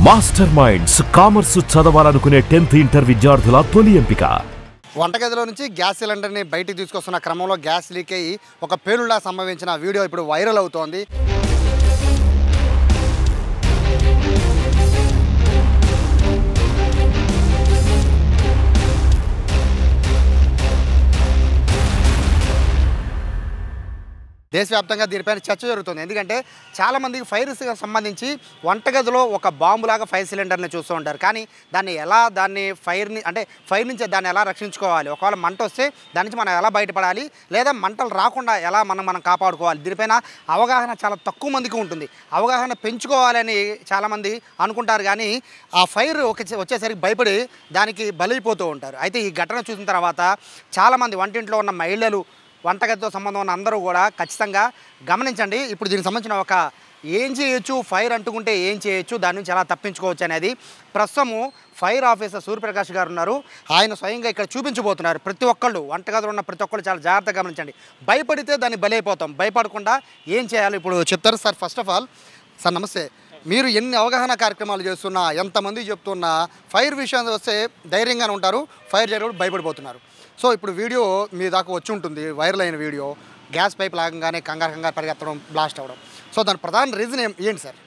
Master minds commerce చదవాలనుకునే 10th inter విద్యార్థుల తొలి ఎంపిక. వంటగదిలో నుంచి గ్యాస్ సిలిండర్ని బయటికి తీసుకొస్తున్న క్రమంలో గ్యాస్ లీక్ అయ్యి ఒక పేలుళ్లా సంభవించిన వీడియో ఇప్పుడు వైరల్ అవుతోంది. దేశవ్యాప్తంగా దీనిపైన చర్చ జరుగుతుంది. ఎందుకంటే చాలామందికి ఫైర్స్కి సంబంధించి వంటగదిలో ఒక బాంబులాగా ఫైర్ సిలిండర్ని చూస్తూ ఉంటారు. కానీ ఫైర్ నుంచి దాన్ని ఎలా రక్షించుకోవాలి, ఒకవేళ మంట వస్తే దాని నుంచి మనం ఎలా బయటపడాలి, లేదా మంటలు రాకుండా ఎలా మనం కాపాడుకోవాలి, దీనిపైన అవగాహన చాలా తక్కువ మందికి ఉంటుంది. అవగాహన పెంచుకోవాలని చాలామంది అనుకుంటారు, కానీ ఆ ఫైర్ వచ్చేసరికి భయపడి దానికి బలైపోతూ ఉంటారు. అయితే ఈ ఘటన చూసిన తర్వాత చాలామంది వంటింట్లో ఉన్న మహిళలు, వంటగదితో సంబంధం ఉన్న అందరూ కూడా ఖచ్చితంగా గమనించండి. ఇప్పుడు దీనికి సంబంధించిన ఒక ఏం చేయొచ్చు, ఫైర్ అంటుకుంటే ఏం చేయొచ్చు, దాని నుంచి ఎలా తప్పించుకోవచ్చు అనేది ప్రస్తుతము ఫైర్ ఆఫీసర్ సూర్యప్రకాష్ గారు ఉన్నారు. ఆయన స్వయంగా ఇక్కడ చూపించబోతున్నారు. ప్రతి ఒక్కళ్ళు, వంటగదిలో ఉన్న ప్రతి ఒక్కళ్ళు చాలా జాగ్రత్తగా గమనించండి. భయపడితే దాన్ని బలైపోతాం. భయపడకుండా ఏం చేయాలి ఇప్పుడు చెప్తారు sir. First of all sir నమస్తే. మీరు ఎన్ని అవగాహన కార్యక్రమాలు చేస్తున్నా, ఎంతమంది చెప్తున్నా, ఫైర్ విషయాన్ని వస్తే ధైర్యంగానే ఉంటారు, ఫైర్ జరిగినప్పుడు భయపడిపోతున్నారు. సో ఇప్పుడు వీడియో మీ దాకా వచ్చి ఉంటుంది, వైరల్ అయిన వీడియో. గ్యాస్ పైప్ లాగంగానే కంగారు పరిగెత్తడం, బ్లాస్ట్ అవ్వడం. సో దాని ప్రధాన రీజన్ ఏంటి సార్?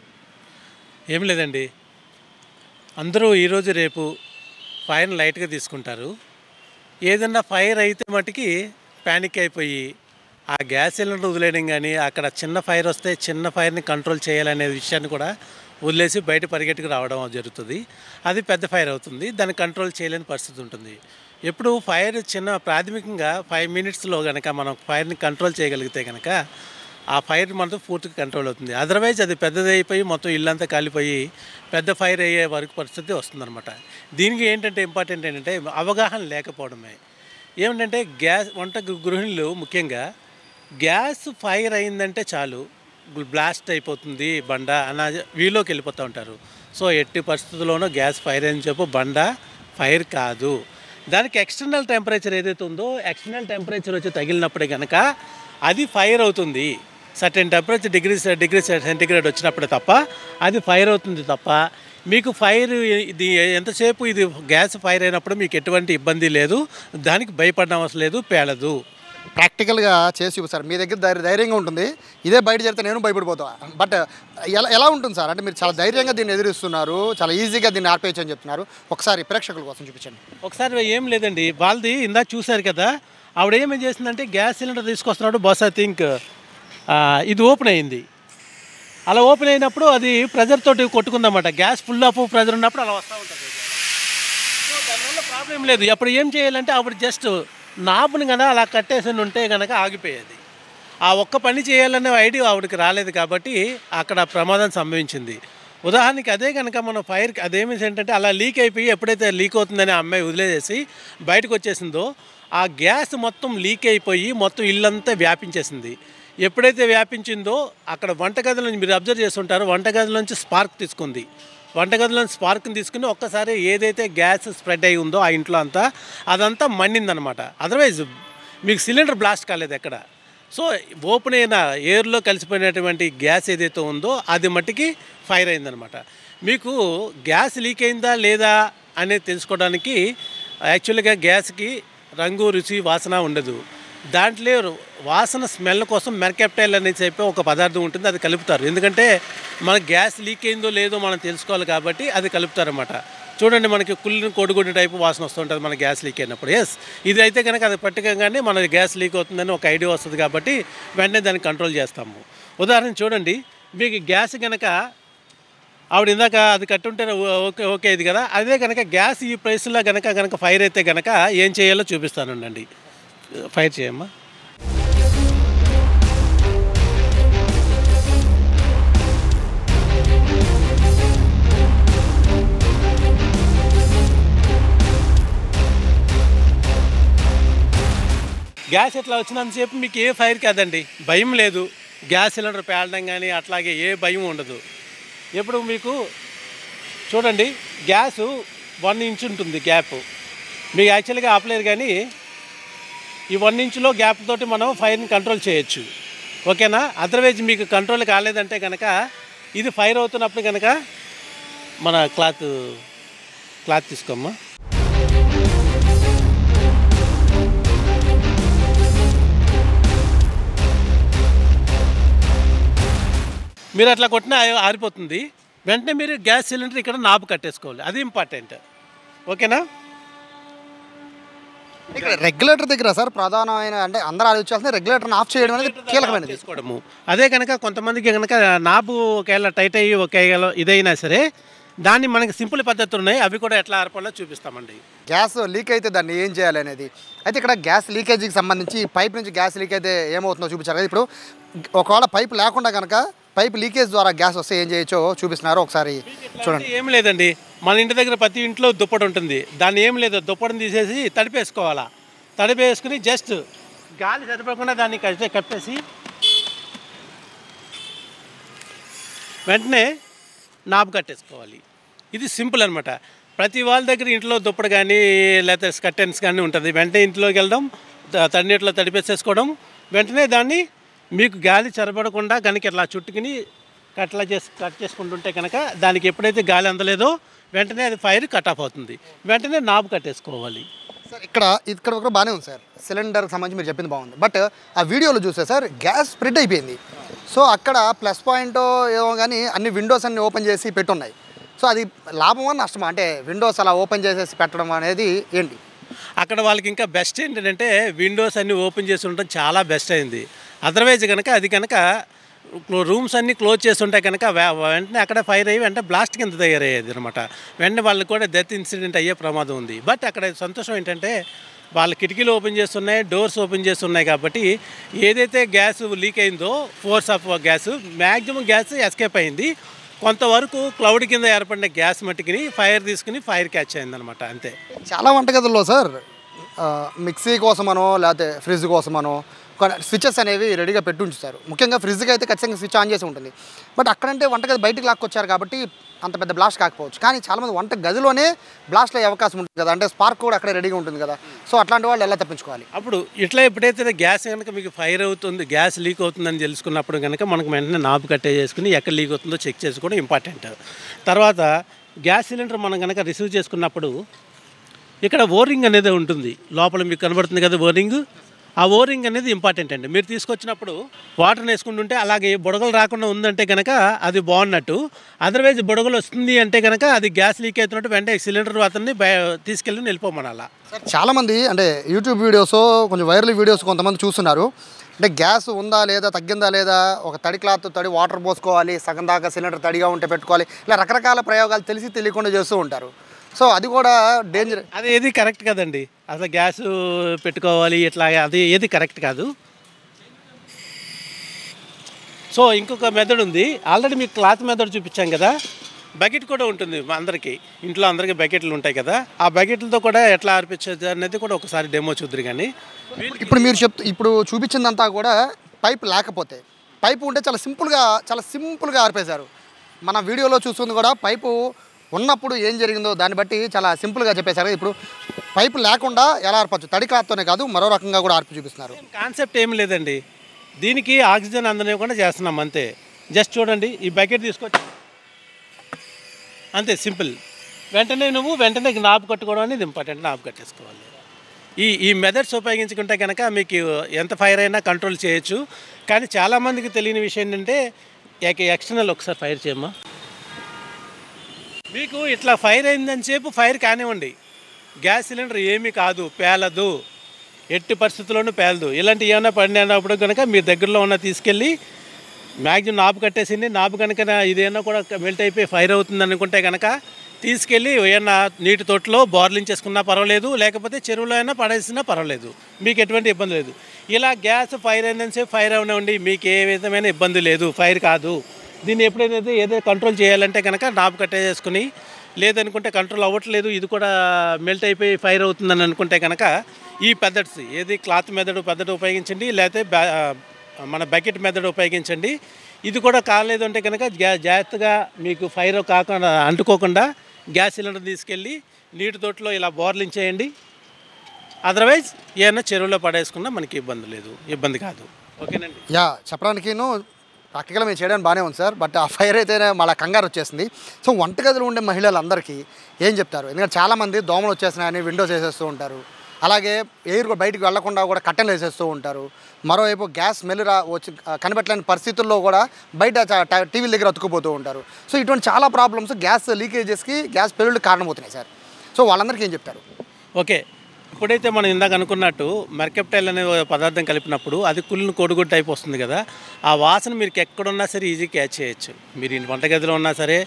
ఏం లేదండి, అందరూ ఈరోజు రేపు ఫైర్ని లైట్గా తీసుకుంటారు. ఏదన్నా ఫైర్ అయితే మటుకి ప్యానిక్ అయిపోయి ఆ గ్యాస్ సిలిండర్ వదిలేయడం, కానీ అక్కడ చిన్న ఫైర్ వస్తే చిన్న ఫైర్ని కంట్రోల్ చేయాలనే విషయాన్ని కూడా వదిలేసి బయట పరిగెట్టుకు రావడం జరుగుతుంది. అది పెద్ద ఫైర్ అవుతుంది, దాన్ని కంట్రోల్ చేయలేని పరిస్థితి ఉంటుంది. ఎప్పుడు ఫైర్ ప్రాథమికంగా 5 minutesలో కనుక మనం ఫైర్ని కంట్రోల్ చేయగలిగితే కనుక ఆ ఫైర్ మనతో పూర్తిగా కంట్రోల్ అవుతుంది. అదర్వైజ్ అది పెద్దదైపోయి మొత్తం ఇల్లంతా కాలిపోయి పెద్ద ఫైర్ అయ్యే వరకు పరిస్థితి వస్తుందన్నమాట. దీనికి ఏంటంటే ఇంపార్టెంట్ ఏంటంటే అవగాహన లేకపోవడమే. ఏమిటంటే వంట గృహిణులు ముఖ్యంగా గ్యాస్ ఫైర్ అయిందంటే చాలు బ్లాస్ట్ అయిపోతుంది బండ అన్న వీలోకి వెళ్ళిపోతూ ఉంటారు. సో ఎట్టి పరిస్థితుల్లోనూ గ్యాస్ ఫైర్ అని చెప్పు బండ ఫైర్ కాదు. దానికి ఎక్స్టర్నల్ టెంపరేచర్ ఏదైతే ఉందో, ఎక్స్టర్నల్ టెంపరేచర్ వచ్చి తగిలినప్పుడే కనుక అది ఫైర్ అవుతుంది. సర్టెన్ టెంపరేచర్ డిగ్రీ సెంటిగ్రేడ్ వచ్చినప్పుడే తప్ప అది ఫైర్ అవుతుంది తప్ప మీకు ఫైర్ ఇది ఎంతసేపు ఇది గ్యాస్ ఫైర్ అయినప్పుడు మీకు ఎటువంటి ఇబ్బంది లేదు, దానికి భయపడడం అవసరం లేదు, పేలదు. ప్రాక్టికల్గా చేసి సార్, మీ దగ్గర ధైర్యంగా ఉంటుంది. ఇదే బయట జరిగితే నేను భయపడిపోతా. బట్ ఎలా ఉంటుంది సార్? అంటే మీరు చాలా ధైర్యంగా దీన్ని ఎదురిస్తున్నారు, చాలా ఈజీగా దీన్ని ఆర్పేయచ్చు అని చెప్తున్నారు. ఒకసారి ప్రేక్షకుల కోసం చూపించండి. ఒకసారి ఏం లేదండి, వాళ్ళది ఇందాక చూశారు కదా, ఆవిడ ఏమేం చేసిందంటే గ్యాస్ సిలిండర్ తీసుకొస్తున్నాడు, బస్ ఐ థింక్ ఇది ఓపెన్ అయింది. అలా ఓపెన్ అయినప్పుడు అది ప్రెజర్ తోటి కొట్టుకుందన్నమాట. గ్యాస్ ఫుల్ ఆఫ్ ప్రెజర్ ఉన్నప్పుడు అలా వస్తూ ఉంటుంది. సో దానివల్ల ప్రాబ్లం లేదు. అప్పుడు ఏం చేయాలంటే ఆవిడ జస్ట్ నాపుని కదా అలా కట్టేసి ఉంటే కనుక ఆగిపోయేది. ఆ ఒక్క పని చేయాలనే ఐడియా ఆవిడకి రాలేదు కాబట్టి అక్కడ ప్రమాదం సంభవించింది. ఉదాహరణకి అదే కనుక మన ఫైర్కి అదేమి ఏంటంటే అలా లీక్ అయిపోయి ఎప్పుడైతే లీక్ అవుతుందని ఆ అమ్మాయి వదిలేసేసి బయటకు వచ్చేసిందో ఆ గ్యాస్ మొత్తం లీక్ అయిపోయి మొత్తం ఇల్లంతా వ్యాపించేసింది. ఎప్పుడైతే వ్యాపించిందో అక్కడ వంటగదిలో మీరు అబ్జర్వ్ చేస్తుంటారో, వంటగదిలోంచి స్పార్క్ తీసుకుంది. వంటగదిలోని స్పార్క్ని తీసుకుని ఒక్కసారి ఏదైతే గ్యాస్ స్ప్రెడ్ అయి ఉందో ఆ ఇంట్లో అంతా అదంతా మండిందనమాట. అదర్వైజ్ మీకు సిలిండర్ బ్లాస్ట్ కాలేదు ఎక్కడ. సో ఓపెన్ అయిన ఎయిర్లో కలిసిపోయినటువంటి గ్యాస్ ఏదైతే ఉందో అది మట్టికి ఫైర్ అయిందనమాట. మీకు గ్యాస్ లీక్ అయిందా లేదా అనేది తెలుసుకోవడానికి యాక్చువల్గా గ్యాస్కి రంగు, రుచి, వాసన ఉండదు. దాంట్లో వాసన స్మెల్ కోసం మెర్కెప్టైల్ అనేది చెప్పి ఒక పదార్థం ఉంటుంది, అది కలుపుతారు. ఎందుకంటే మన గ్యాస్ లీక్ అయిందో లేదో మనం తెలుసుకోవాలి కాబట్టి అది కలుపుతారన్నమాట. చూడండి, మనకి కుళ్ళిన కోడిగుడ్డు టైపు వాసన వస్తుంటుంది మన గ్యాస్ లీక్ అయినప్పుడు. ఇది అయితే కనుక అది పట్టుకోగానే మన గ్యాస్ లీక్ అవుతుందని ఒక ఐడియా వస్తుంది కాబట్టి వెంటనే దాన్ని కంట్రోల్ చేస్తాము. ఉదాహరణ చూడండి, మీకు గ్యాస్ కనుక ఆవిడ ఇందాక అది కట్టుంటే ఓకే ఇది కదా, అదే కనుక గ్యాస్ ఈ ప్రైస్లో కనుక ఫైర్ అయితే కనుక ఏం చేయాలో చూపిస్తానండి. ఫైర్ చేయమ్మా. గ్యాస్ ఎట్లా వచ్చినంతసేపు మీకు ఏ ఫైర్ కాదండి, భయం లేదు. గ్యాస్ సిలిండర్ పేలడం కానీ అట్లాగే ఏ భయం ఉండదు. ఎప్పుడు మీకు చూడండి, గ్యాసు 1 inch ఉంటుంది గ్యాప్. మీకు యాక్చువల్గా ఆపలేదు, కానీ ఈ 1 inchలో గ్యాప్ తోటి మనం ఫైర్ని కంట్రోల్ చేయొచ్చు. ఓకేనా? అదర్వైజ్ మీకు కంట్రోల్ కాలేదంటే కనుక ఇది ఫైర్ అవుతున్నప్పుడు కనుక మన క్లాత్ తీసుకోమ్మా. మీరు అట్లా కొట్టినా ఆరిపోతుంది. వెంటనే మీరు గ్యాస్ సిలిండర్ ఇక్కడ నాబు కట్టేసుకోవాలి, అది ఇంపార్టెంట్. ఓకేనా? ఇక్కడ రెగ్యులేటర్ దగ్గర సార్ ప్రధానమైన అంటే అందరూ ఆలోచించాల్సిన రెగ్యులేటర్ని ఆఫ్ చేయడం అనేది కీలకమైనది. తీసుకోవడము అదే కనుక కొంతమందికి కనుక నాబు ఒకవేళ టైట్ అయ్యి ఒకవేళ ఇదైనా సరే దాన్ని మనకి సింపుల్ పద్ధతులు ఉన్నాయి, అవి కూడా ఎట్లా ఆర్పాలో చూపిస్తామండి. గ్యాస్ లీక్ అయితే దాన్ని ఏం చేయాలి అనేది అయితే ఇక్కడ గ్యాస్ లీకేజీకి సంబంధించి పైప్ నుంచి గ్యాస్ లీక్ అయితే ఏమవుతుందో చూపించారు కదా. ఇప్పుడు ఒకవేళ పైప్ లేకుండా కనుక పైప్ లీకేజ్ ద్వారా గ్యాస్ వస్తే ఏం చేయొచ్చో చూపిస్తున్నారు, ఒకసారి చూడండి. ఏం లేదండి, మన ఇంటి దగ్గర ప్రతి ఇంట్లో దుప్పటి ఉంటుంది, దాన్ని ఏం లేదు దుప్పటిని తీసేసి తడిపేసుకోవాలా. తడిపేసుకుని జస్ట్ గాలి సరిపోకుండా దాన్ని కప్పేసి వెంటనే నాబు కట్టేసుకోవాలి. ఇది సింపుల్ అనమాట. ప్రతి వాళ్ళ దగ్గర ఇంట్లో దుప్పటి కానీ లేకపోతే స్కర్టెన్స్ కానీ ఉంటుంది. వెంటనే ఇంట్లోకి వెళ్దాం, తడినీటిలో తడిపేసేసుకోవడం, వెంటనే దాన్ని మీకు గాలి చరబడకుండా కనుక ఇట్లా చుట్టుకుని కట్ చేసుకుంటుంటే కనుక దానికి ఎప్పుడైతే గాలి అందలేదో వెంటనే అది ఫైర్ కట్ ఆఫ్ అవుతుంది. వెంటనే నాబు కట్టేసుకోవాలి. సార్ ఇక్కడ ఒక బాగానే ఉంది సార్, సిలిండర్కి సంబంధించి మీరు చెప్పింది బాగుంది. బట్ ఆ వీడియోలో చూస్తే సార్ గ్యాస్ స్ప్రెడ్ అయిపోయింది. సో అక్కడ ప్లస్ పాయింట్ ఏమో కానీ అన్ని విండోస్ అన్ని ఓపెన్ చేసి పెట్టున్నాయి. సో అది లాభమా నష్టమా? అంటే విండోస్ అలా ఓపెన్ చేసేసి పెట్టడం అనేది ఏంటి? అక్కడ వాళ్ళకి ఇంకా బెస్ట్ ఏంటంటే విండోస్ అన్నీ ఓపెన్ చేసి ఉండడం చాలా బెస్ట్ అయింది. అదర్వైజ్ కనుక అది కనుక రూమ్స్ అన్నీ క్లోజ్ చేస్తుంటే కనుక వెంటనే అక్కడ ఫైర్ అయ్యి వెంటనే బ్లాస్ట్ కింద తయారయ్యేది అనమాట. వెంటనే వాళ్ళకి కూడా డెత్ ఇన్సిడెంట్ అయ్యే ప్రమాదం ఉంది. బట్ అక్కడ సంతోషం ఏంటంటే వాళ్ళ కిటికీలు ఓపెన్ చేస్తున్నాయి, డోర్స్ ఓపెన్ చేస్తున్నాయి కాబట్టి ఏదైతే గ్యాస్ లీక్ అయిందో force of gas maximum gas escape అయింది. కొంతవరకు క్లౌడ్ కింద ఏర్పడిన గ్యాస్ మట్టుకుని ఫైర్ తీసుకుని ఫైర్ క్యాచ్ అయిందనమాట, అంతే. చాలా వంటగదుల్లో సార్ మిక్సీ కోసమనో లేకపోతే ఫ్రిడ్జ్ కోసమనో స్విచెస్ అనేవి రెడీగా పెట్టి ఉంచుతారు. ముఖ్యంగా ఫ్రిడ్జ్కి అయితే ఖచ్చితంగా స్విచ్ ఆన్ చేసి ఉంటుంది. బట్ అక్కడంటే వంటగది బయటికి లాక్కొచ్చారు కాబట్టి అంత పెద్ద బ్లాస్ట్ కాకపోవచ్చు. కానీ చాలామంది వంట గదిలోనే బ్లాస్ట్ అయ్యే అవకాశం ఉంటుంది కదా, అంటే స్పార్క్ కూడా అక్కడే రెడీగా ఉంటుంది కదా. సో అట్లాంటి వాళ్ళు ఎలా తప్పించుకోవాలి? అప్పుడు ఇట్లా ఎప్పుడైతే గ్యాస్ కనుక మీకు ఫైర్ అవుతుంది, గ్యాస్ లీక్ అవుతుందని తెలుసుకున్నప్పుడు కనుక మనకు వెంటనే నాబు కట్టే చేసుకుని ఎక్కడ లీక్ అవుతుందో చెక్ చేసుకోవడం ఇంపార్టెంట్. తర్వాత గ్యాస్ సిలిండర్ మనం కనుక రిసీవ్ చేసుకున్నప్పుడు ఇక్కడ ఓరింగ్ అనేది ఉంటుంది, లోపల మీకు కనబడుతుంది కదా ఓరింగ్. ఆ ఓరింగ్ అనేది ఇంపార్టెంట్ అండి. మీరు తీసుకొచ్చినప్పుడు వాటర్ని వేసుకుంటుంటే అలాగే బుడగలు రాకుండా ఉందంటే కనుక అది బాగున్నట్టు. అదర్వైజ్ బుడగలు వస్తుంది అంటే కనుక అది గ్యాస్ లీక్ అవుతున్నట్టు వెంటనే సిలిండర్ అతన్ని తీసుకెళ్ళి వెళ్ళిపోమనాలా. చాలామంది అంటే యూట్యూబ్ వీడియోస్ కొంచెం వైరల్ వీడియోస్ కొంతమంది చూస్తున్నారు. అంటే గ్యాస్ ఉందా లేదా, తగ్గిందా లేదా, ఒక తడి క్లాత్ తడి వాటర్ పోసుకోవాలి, సగం దాకా సిలిండర్ తడిగా ఉంటే పెట్టుకోవాలి, ఇలా రకరకాల ప్రయోగాలు తెలిసి తెలియకుండా చేస్తూ ఉంటారు. సో అది కూడా డేంజర్. అది ఏది కరెక్ట్ కదండి. అసలు గ్యాస్ పెట్టుకోవాలి ఇట్లా, అది ఏది కరెక్ట్ కాదు. సో ఇంకొక మెథడ్ ఉంది, ఆల్రెడీ మీకు క్లాత్ మెథడ్ చూపించాం కదా. బకెట్ కూడా ఉంటుంది అందరికీ, ఇంట్లో అందరికీ బకెట్లు ఉంటాయి కదా. ఆ బకెట్లతో కూడా ఎట్లా ఆర్పించేది అనేది కూడా ఒకసారి డెమో చూద్దరు. కానీ ఇప్పుడు మీరు ఇప్పుడు చూపించిందంతా కూడా పైప్ లేకపోతే, పైపు ఉంటే చాలా సింపుల్గా ఆర్పేశారు. మన వీడియోలో చూస్తుంది కూడా పైపు ఉన్నప్పుడు ఏం జరిగిందో దాన్ని బట్టి చాలా సింపుల్గా చెప్పేశారు. ఇప్పుడు పైపు లేకుండా ఎలా ఆర్పచ్చు, తడి క్లాత్తోనే కాదు మరో రకంగా కూడా ఆర్పి చూపిస్తున్నారు. కాన్సెప్ట్ ఏం లేదండి, దీనికి ఆక్సిజన్ అందనివ్వకుండా చేస్తున్నాం అంతే. జస్ట్ చూడండి, ఈ బకెట్ తీసుకొచ్చి అంతే సింపుల్. వెంటనే నాబు కట్టుకోవడం అనేది ఇంపార్టెంట్, నాబు కట్టేసుకోవాలి. ఈ మెథడ్స్ ఉపయోగించుకుంటే కనుక మీకు ఎంత ఫైర్ అయినా కంట్రోల్ చేయొచ్చు. కానీ చాలామందికి తెలియని విషయం ఏంటంటే ఎక్స్టర్నల్ ఒకసారి ఫైర్ చేయమ్మా. మీకు ఇట్లా ఫైర్ అయిందని సేపు ఫైర్ కానివ్వండి, గ్యాస్ సిలిండర్ ఏమీ కాదు, పేలదు, ఎట్టి పరిస్థితుల్లోనూ పేలదు. ఇలాంటి ఏమైనా పడినప్పుడు కనుక మీ దగ్గరలో ఉన్న తీసుకెళ్ళి మ్యాక్సిమం నాబు కట్టేసింది. నాబు కనుక ఇదేనా కూడా మెల్ట్ అయిపోయి ఫైర్ అవుతుంది అనుకుంటే కనుక తీసుకెళ్ళి ఏమన్నా నీటి తోటలో బోర్లించేసుకున్నా పర్వాలేదు, లేకపోతే చెరువులో అయినా పడేసినా పర్వాలేదు, మీకు ఎటువంటి ఇబ్బంది లేదు. ఇలా గ్యాస్ ఫైర్ అయిందని సేపు ఫైర్ అవనివ్వండి, మీకు ఏ విధమైన ఇబ్బంది లేదు, ఫైర్ కాదు. దీన్ని ఎప్పుడైతే ఏదో కంట్రోల్ చేయాలంటే కనుక నాబు కట్టేసుకుని, లేదనుకుంటే కంట్రోల్ అవ్వట్లేదు, ఇది కూడా మెల్ట్ అయిపోయి ఫైర్ అవుతుందని అనుకుంటే కనుక ఈ మెథడ్స్ ఏది క్లాత్ మెథడ్ ఉపయోగించండి, లేకపోతే మన బకెట్ మెథడ్ ఉపయోగించండి. ఇది కూడా కాలేదు అంటే కనుక జాగ్రత్తగా మీకు ఫైర్ కాకుండా అంటుకోకుండా గ్యాస్ సిలిండర్ తీసుకెళ్ళి నీటి తోటలో ఇలా బోర్లించేయండి. అదర్వైజ్ ఏమైనా చెరువులో పడేసుకున్నా మనకి ఇబ్బంది కాదు. ఓకేనండి. చెప్పడానికిను ప్రాక్టికల్గా మేము చేయడానికి బాగానే ఉంది సార్. బట్ ఆ ఫైర్ అయితేనే మళ్ళీ కంగారు వచ్చేసింది. సో వంటగదిలో ఉండే మహిళలందరికీ ఏం చెప్తారు? ఎందుకంటే చాలామంది దోమలు వచ్చేస్తున్నాయని విండోస్ వేసేస్తూ ఉంటారు, అలాగే ఎయిర్ కూడా బయటికి వెళ్లకుండా కూడా కట్టెలు వేసేస్తూ ఉంటారు. మరోవైపు గ్యాస్ స్మెల్ వచ్చి కనిపెట్టలేని పరిస్థితుల్లో కూడా బయట టీవీల దగ్గర అతుక్కుపోతూ ఉంటారు. సో ఇటువంటి చాలా ప్రాబ్లమ్స్ గ్యాస్ లీకేజెస్కి, గ్యాస్ పెళ్ళిళ్ళకి కారణమవుతున్నాయి సార్. సో వాళ్ళందరికీ ఏం చెప్తారు? ఓకే, ఇప్పుడైతే మనం ఇందాక అనుకున్నట్టు మెర్కెప్టైల్ అనే పదార్థం కలిపినప్పుడు అది కుళ్ళిన కోడిగుడ్డు టైప్ వస్తుంది కదా, ఆ వాసన మీరు ఎక్కడున్నా సరే ఈజీ క్యాచ్ చేయొచ్చు. మీరు వంటగదిలో ఉన్నా సరే,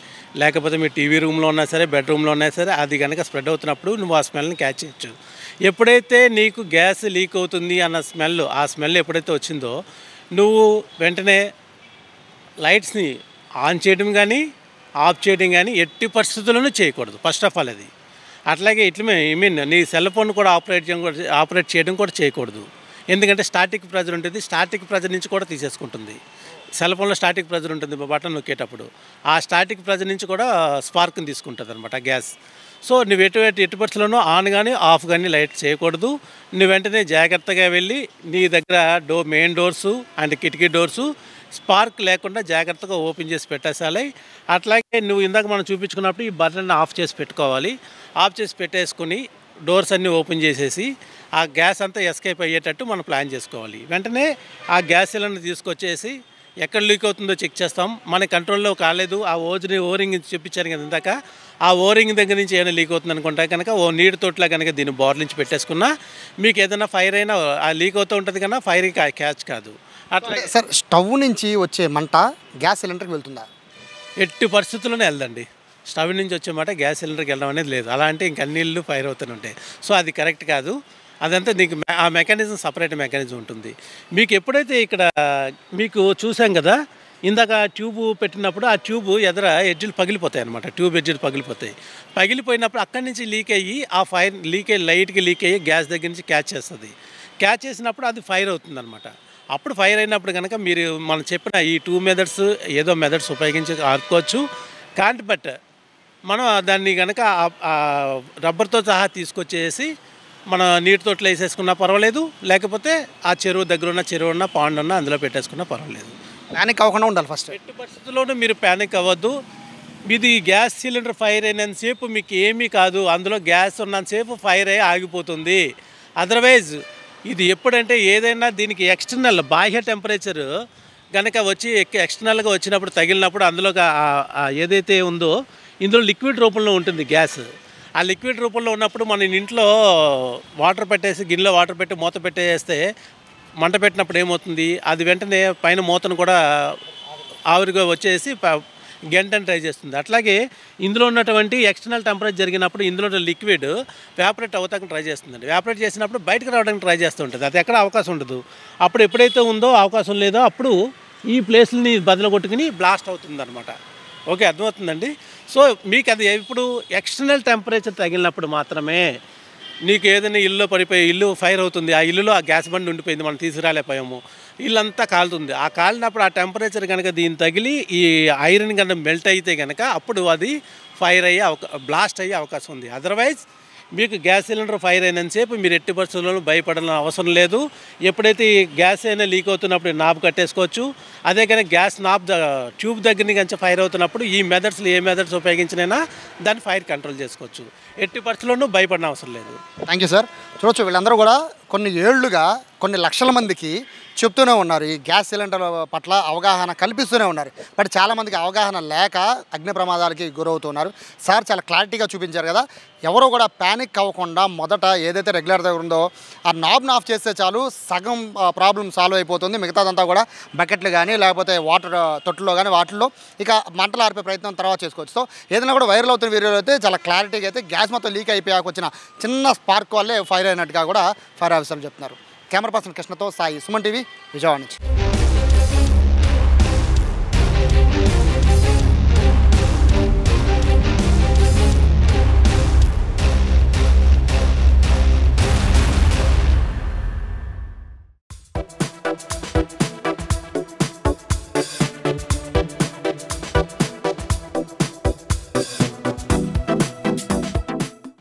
లేకపోతే మీరు టీవీ రూమ్లో ఉన్నా సరే, బెడ్రూమ్లో ఉన్నా సరే, అది కనుక స్ప్రెడ్ అవుతున్నప్పుడు నువ్వు ఆ స్మెల్ని క్యాచ్ చేయొచ్చు. ఎప్పుడైతే నీకు గ్యాస్ లీక్ అవుతుంది అన్న స్మెల్, ఆ స్మెల్ ఎప్పుడైతే వచ్చిందో నువ్వు వెంటనే లైట్స్ని ఆన్ చేయడం కానీ ఆఫ్ చేయడం కానీ ఎట్టి పరిస్థితుల్లోనూ చేయకూడదు. ఫస్ట్ ఆఫ్ ఆల్ అది. అట్లాగే నీ సెల్ ఫోన్ కూడా ఆపరేట్ చేయడం కూడా చేయకూడదు. ఎందుకంటే స్టాటిక్ ప్రెజర్ ఉంటుంది, స్టాటిక్ ప్రెజర్ నుంచి కూడా తీసేసుకుంటుంది. సెల్ ఫోన్లో స్టాటిక్ ప్రెజర్ ఉంటుంది బటన్ నొక్కేటప్పుడు, ఆ స్టాటిక్ ప్రెజర్ నుంచి కూడా స్పార్క్ని తీసుకుంటుంది అనమాట గ్యాస్. సో నువ్వు ఎట్టి పరిస్థితుల్లోనూ ఆన్ కానీ ఆఫ్ కానీ లైట్ చేయకూడదు. నువ్వు వెంటనే జాగ్రత్తగా వెళ్ళి నీ దగ్గర మెయిన్ డోర్సు అండ్ కిటికీ డోర్సు స్పార్క్ లేకుండా జాగ్రత్తగా ఓపెన్ చేసి పెట్టేసాలి. అట్లాగే నువ్వు ఇందాక మనం చూపించుకున్నప్పుడు ఈ బటన్ ఆఫ్ చేసి పెట్టుకోవాలి. ఆఫ్ చేసి పెట్టేసుకుని డోర్స్ అన్నీ ఓపెన్ చేసేసి ఆ గ్యాస్ అంతా ఎస్కేప్ అయ్యేటట్టు మనం ప్లాన్ చేసుకోవాలి. వెంటనే ఆ గ్యాస్ సిలిండర్ తీసుకొచ్చేసి ఎక్కడ లీక్ అవుతుందో చెక్ చేస్తాం. మన కంట్రోల్లో కాలేదు, ఆ ఓరింగ్ చూపించారు కదా ఇందాక, ఆ ఓరింగ్ దగ్గర నుంచి ఏమైనా లీక్ అవుతుంది అనుకుంటా కనుక ఓ నీటి తోటలా కనుక దీన్ని బోర్లించి పెట్టేసుకున్నా మీకు ఏదైనా ఫైర్ అయినా ఆ లీక్ అవుతూ ఉంటుంది కన్నా ఫైర్కి క్యాచ్ కాదు. అట్లా సార్ స్టవ్ నుంచి వచ్చే మంట గ్యాస్ సిలిండర్కి వెళ్తుందా? ఎట్టి పరిస్థితుల్లోనే వెళ్దండి. స్టవ్ నుంచి వచ్చే మాట గ్యాస్ సిలిండర్కి వెళ్ళడం అనేది లేదు. అలా అంటే ఇంక అన్నిళ్ళు ఫైర్ అవుతూనే ఉంటాయి. సో అది కరెక్ట్ కాదు. అదంతా నీకు ఆ మెకానిజం సపరేట్ మెకానిజం ఉంటుంది. మీకు ఎప్పుడైతే ఇక్కడ మీకు చూసాం కదా ఇందాక ట్యూబ్ పెట్టినప్పుడు ఆ ట్యూబ్ ఎదర ఎడ్జులు పగిలిపోతాయి అనమాట. ట్యూబ్ ఎడ్జులు పగిలిపోతాయి. పగిలిపోయినప్పుడు అక్కడి నుంచి లీక్ అయ్యి ఆ ఫైర్ లైట్కి లీక్ అయ్యి గ్యాస్ దగ్గర నుంచి క్యాచ్ చేస్తుంది. క్యాచ్ చేసినప్పుడు అది ఫైర్ అవుతుంది అనమాట. అప్పుడు ఫైర్ అయినప్పుడు కనుక మీరు మనం చెప్పిన ఈ 2 మెథడ్స్ ఏదో మెథడ్స్ ఉపయోగించి ఆడుకోవచ్చు. కాంట్ బట్ మనం దాన్ని కనుక రబ్బర్తో సహా తీసుకొచ్చేసి మన నీటి తోటలో వేసేసుకున్నా పర్వాలేదు, లేకపోతే ఆ చెరువు దగ్గర ఉన్న చెరువు ఉన్న పాండ్ ఉన్న అందులో పెట్టేసుకున్నా పర్వాలేదు. ప్యానిక్ అవ్వకుండా ఉండాలి ఫస్ట్. ఎట్టి పరిస్థితుల్లోనూ మీరు ప్యానిక్ అవ్వద్దు. ఇది గ్యాస్ సిలిండర్ ఫైర్ అయినంతసేపు మీకు ఏమీ కాదు, అందులో గ్యాస్ ఉన్నంతసేపు ఫైర్ అయ్యి ఆగిపోతుంది. అదర్వైజ్ ఇది ఎప్పుడంటే ఏదైనా దీనికి ఎక్స్టర్నల్ బాహ్య టెంపరేచర్ కనుక వచ్చి ఎక్స్టర్నల్గా వచ్చినప్పుడు తగిలినప్పుడు అందులో ఏదైతే ఉందో ఇందులో లిక్విడ్ రూపంలో ఉంటుంది గ్యాస్. ఆ లిక్విడ్ రూపంలో ఉన్నప్పుడు మన ఇంట్లో వాటర్ పెట్టేసి గిన్నెలో వాటర్ పెట్టి మూత పెట్టేస్తే మంట పెట్టినప్పుడు ఏమవుతుంది, అది వెంటనే పైన మూతను కూడా ఆవిరిగా వచ్చేసి గంటని ట్రై చేస్తుంది. అట్లాగే ఇందులో ఉన్నటువంటి ఎక్స్టర్నల్ టెంపరేచర్ జరిగినప్పుడు ఇందులో లిక్విడ్ వ్యాపరేట్ అవుతానికి ట్రై చేస్తుందండి. వ్యాపరేట్ చేసినప్పుడు బయటకు రావడానికి ట్రై చేస్తూ ఉంటుంది. అది ఎక్కడ అవకాశం ఉండదు. అప్పుడు ఎప్పుడైతే ఉందో అవకాశం లేదో అప్పుడు ఈ ప్లేస్ని బదులు కొట్టుకుని బ్లాస్ట్ అవుతుంది అనమాట. ఓకే, అర్థమవుతుందండి. సో మీకు అది ఇప్పుడు ఎక్స్టర్నల్ టెంపరేచర్ తగిలినప్పుడు మాత్రమే నీకు ఏదైనా ఇల్లు పడిపోయి ఇల్లు ఫైర్ అవుతుంది, ఆ ఇల్లులో ఆ గ్యాస్ బండి ఉండిపోయింది, మనం తీసుకురాలేకపోయాము, ఇల్లంతా కాలుతుంది. ఆ కాలినప్పుడు ఆ టెంపరేచర్ కనుక దీన్ని తగిలి ఈ ఐరన్ కనుక మెల్ట్ అయితే కనుక అప్పుడు అది ఫైర్ అయ్యే బ్లాస్ట్ అయ్యే అవకాశం ఉంది. అదర్వైజ్ మీకు గ్యాస్ సిలిండర్ ఫైర్ అయినంతసేపు మీరు ఎట్టి పరిస్థితుల్లో భయపడాల్సిన అవసరం లేదు. ఎప్పుడైతే ఈ గ్యాస్ అయినా లీక్ అవుతున్నప్పుడు నాబ్ కట్టేసుకోవచ్చు. అదే కానీ గ్యాస్ నాబ్ ట్యూబ్ దగ్గర నుంచి ఫైర్ అవుతున్నప్పుడు ఈ మెథడ్స్లో ఏ మెథడ్స్ ఉపయోగించినైనా దాన్ని ఫైర్ కంట్రోల్ చేసుకోవచ్చు. ఎట్టి పరిస్థితుల్లోనూ భయపడిన అవసరం లేదు. Thank you sir. చూడొచ్చు వీళ్ళందరూ కూడా కొన్ని ఏళ్లుగా కొన్ని లక్షల మందికి చెప్తూనే ఉన్నారు, ఈ గ్యాస్ సిలిండర్ పట్ల అవగాహన కల్పిస్తూనే ఉన్నారు. బట్ చాలామందికి అవగాహన లేక అగ్ని ప్రమాదాలకి గురవుతున్నారు. సార్ చాలా క్లారిటీగా చూపించారు కదా. ఎవరో కూడా ప్యానిక్ అవ్వకుండా మొదట ఏదైతే రెగ్యులర్ దగ్గర ఉందో ఆ నాబ్ను ఆఫ్ చేస్తే చాలు, సగం ప్రాబ్లం సాల్వ్ అయిపోతుంది. మిగతాదంతా కూడా బకెట్లు కానీ లేకపోతే వాటర్ తొట్టులో కానీ వాటిల్లో ఇక మంటలు ఆర్పే ప్రయత్నం తర్వాత చేసుకోవచ్చు. సో ఏదైనా కూడా వైరల్ అవుతున్న వీడియోలో అయితే చాలా క్లారిటీగా అయితే గ్యాస్ మొత్తం లీక్ అయిపోయాక వచ్చిన చిన్న స్పార్క్ వల్లే ఫైర్ అయినట్టుగా కూడా ఫైర్ ఆఫీసర్లు చెప్తున్నారు. కెమెరా పర్సన్ కృష్ణతో సాయి, సుమన్ టీవీ, విజయవాడ నుంచి.